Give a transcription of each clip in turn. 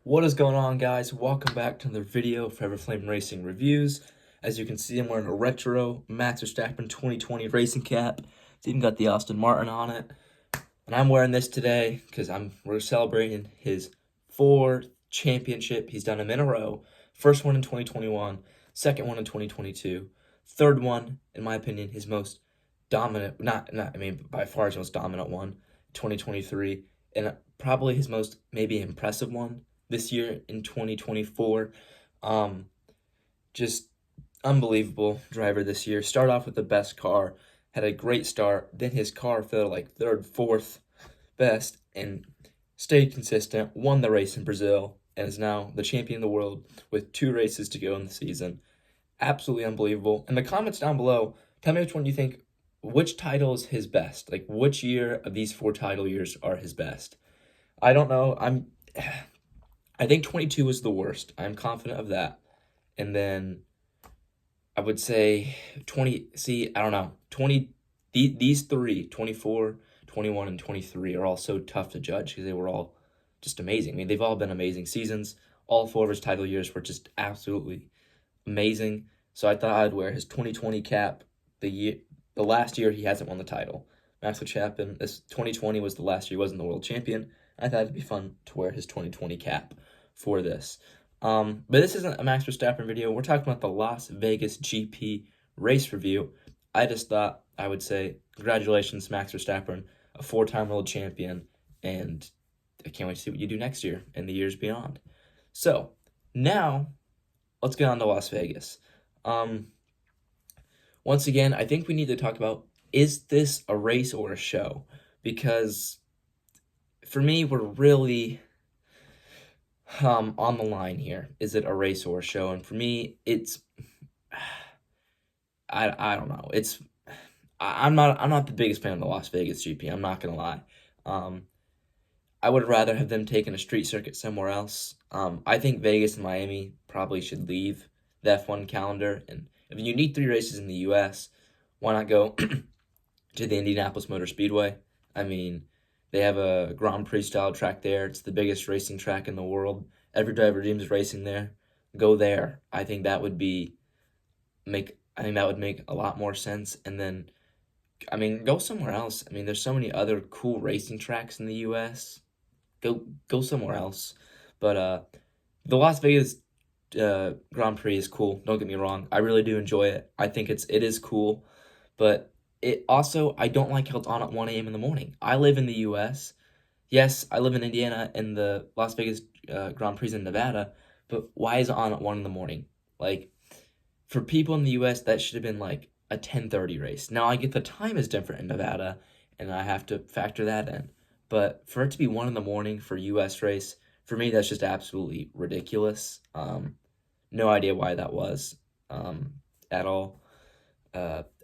What is going on, guys? Welcome back to another video of Forever Flame Racing Reviews. As you can see, I'm wearing a retro Max Verstappen 2020 racing cap. It's even got the Aston Martin on it. And I'm wearing this today because we're celebrating his fourth championship. He's done them in a row. First one in 2021, second one in 2022, third one, in my opinion, his most dominant, by far his most dominant one, 2023, and probably his most maybe impressive one this year in 2024. Just unbelievable driver this year. Started off with the best car, had a great start. Then his car fell like third, fourth best, and stayed consistent. Won the race in Brazil, and is now the champion of the world with 2 races to go in the season. Absolutely unbelievable. In the comments down below, tell me which one you think, which title is his best? Like, which year of these 4 title years are his best? I don't know. I think 22 was the worst. I'm confident of that. And then I would say 20, I don't know. These 3, 24, 21, and 23 are all so tough to judge because they were all just amazing. I mean, they've all been amazing seasons. All 4 of his title years were just absolutely amazing. So I thought I'd wear his 2020 cap the last year he hasn't won the title. Max Verstappen, this 2020 was the last year he wasn't the world champion. I thought it'd be fun to wear his 2020 cap for this. But this isn't a Max Verstappen video. We're talking about the Las Vegas GP race review. I just thought I would say congratulations, Max Verstappen, a 4-time world champion, and I can't wait to see what you do next year and the years beyond. So now let's get on to Las Vegas. Once again, I think we need to talk about, is this a race or a show? Because for me, we're really on the line here. Is it a race or a show? And for me, it's I don't know. I'm not the biggest fan of the Las Vegas GP. I'm not gonna lie. I would rather have them taken a street circuit somewhere else. I think Vegas and Miami probably should leave the F1 calendar. And if you need 3 races in the U.S., why not go to the Indianapolis Motor Speedway? I mean, they have a Grand Prix style track there. It's the biggest racing track in the world. Every driver dreams of racing there. Go there. I think that would make a lot more sense. And then, go somewhere else. There's so many other cool racing tracks in the U.S. Go somewhere else. But the Las Vegas Grand Prix is cool. Don't get me wrong. I really do enjoy it. I think it is cool, but it also, I don't like how it's on at 1 a.m. in the morning. I live in the U.S. Yes, I live in Indiana, and the Las Vegas Grand Prix in Nevada, but why is it on at 1 in the morning? Like, for people in the U.S., that should have been like a 10:30 race. Now, I get the time is different in Nevada, and I have to factor that in. But for it to be 1 in the morning for a U.S. race, for me, that's just absolutely ridiculous. No idea why that was at all.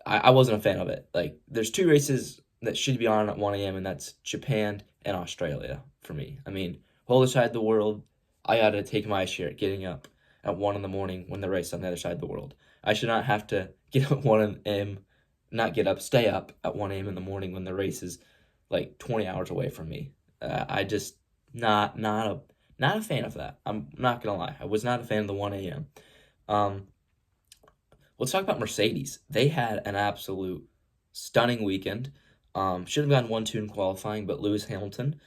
I wasn't a fan of it. Like, there's 2 races that should be on at 1 a.m., and that's Japan and Australia for me. Whole other side of the world, I got to take my share getting up at 1 in the morning when the race on the other side of the world. I should not have to get up 1 a.m., stay up at 1 a.m. in the morning when the race is like 20 hours away from me. I just not a fan of that. I'm not gonna lie. I was not a fan of the 1 a.m. Let's talk about Mercedes. They had an absolute stunning weekend. Should have gone 1-2 in qualifying, but Lewis Hamilton,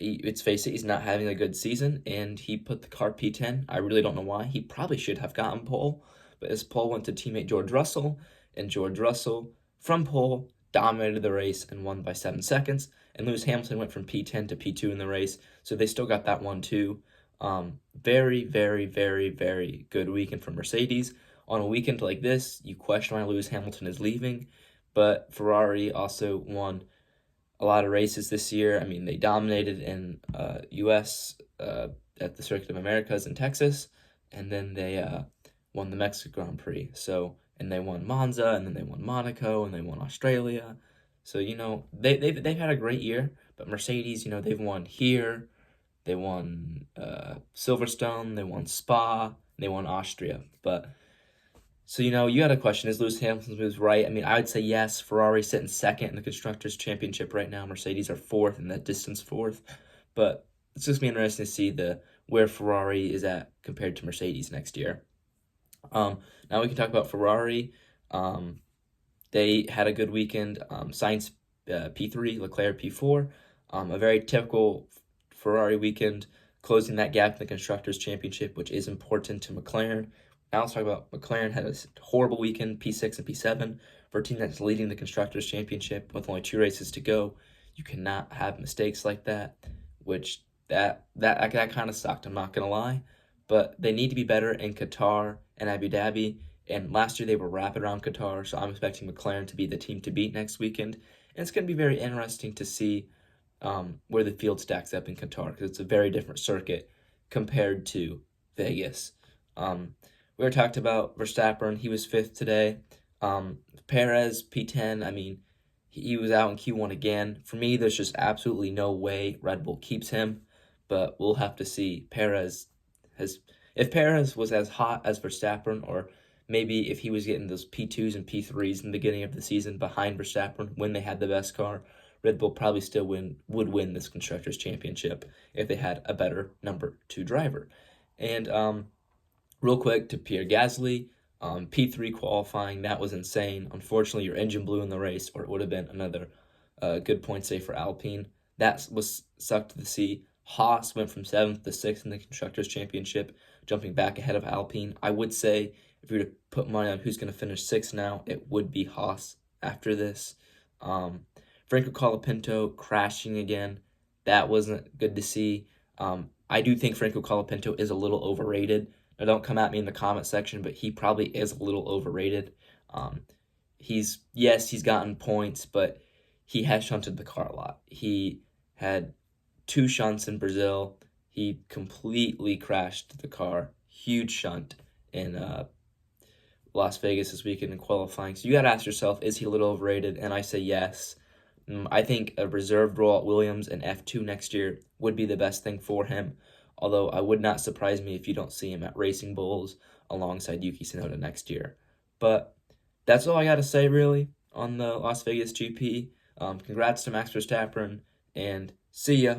let's face it, he's not having a good season, and he put the car P10. I really don't know why. He probably should have gotten pole, but his pole went to teammate George Russell, and George Russell, from pole, dominated the race and won by 7 seconds, and Lewis Hamilton went from P10 to P2 in the race, so they still got that 1-2. Very, very, very, very good weekend for Mercedes. On a weekend like this, you question why Lewis Hamilton is leaving, but Ferrari also won a lot of races this year. They dominated in U.S. At the Circuit of Americas in Texas, and then they won the Mexico Grand Prix. And they won Monza, and then they won Monaco, and they won Australia. So, they've had a great year, but Mercedes, they've won here, they won Silverstone, they won Spa, they won Austria. So, you got a question, is Lewis Hamilton's moves right? I would say yes. Ferrari sitting second in the Constructors' Championship right now. Mercedes are 4th, in that distance 4th. But it's just be interesting to see the where Ferrari is at compared to Mercedes next year. Now we can talk about Ferrari. They had a good weekend. Sainz P3, Leclerc P4. A very typical Ferrari weekend, closing that gap in the Constructors' Championship, which is important to McLaren. Now let's talk about McLaren. Had a horrible weekend, P6 and P7. For a team that's leading the Constructors' Championship with only 2 races to go, you cannot have mistakes like that, which that kind of sucked, I'm not going to lie. But they need to be better in Qatar and Abu Dhabi. And last year they were wrapping around Qatar, so I'm expecting McLaren to be the team to beat next weekend. And it's going to be very interesting to see where the field stacks up in Qatar, because it's a very different circuit compared to Vegas. We already talked about Verstappen. He was 5th today. Perez, P10. I mean, he was out in Q1 again. For me, there's just absolutely no way Red Bull keeps him, but we'll have to see. If Perez was as hot as Verstappen, or maybe if he was getting those P2s and P3s in the beginning of the season behind Verstappen when they had the best car, Red Bull probably still would win this Constructors' Championship if they had a better number 2 driver. And real quick to Pierre Gasly, P3 qualifying, that was insane. Unfortunately, your engine blew in the race, or it would have been another good point save for Alpine. That was sucked to see. Haas went from 7th to 6th in the Constructors' Championship, jumping back ahead of Alpine. I would say, if you were to put money on who's going to finish 6th now, it would be Haas after this. Franco Colapinto crashing again. That wasn't good to see. I do think Franco Colapinto is a little overrated. Now, don't come at me in the comment section, but he probably is a little overrated. He's gotten points, but he has shunted the car a lot. He had 2 shunts in Brazil. He completely crashed the car. Huge shunt in Las Vegas this weekend in qualifying. So you got to ask yourself, is he a little overrated? And I say yes. I think a reserved role at Williams and F2 next year would be the best thing for him. Although I would not surprise me if you don't see him at Racing Bulls alongside Yuki Tsunoda next year. But that's all I got to say, really, on the Las Vegas GP. Congrats to Max Verstappen, and see ya.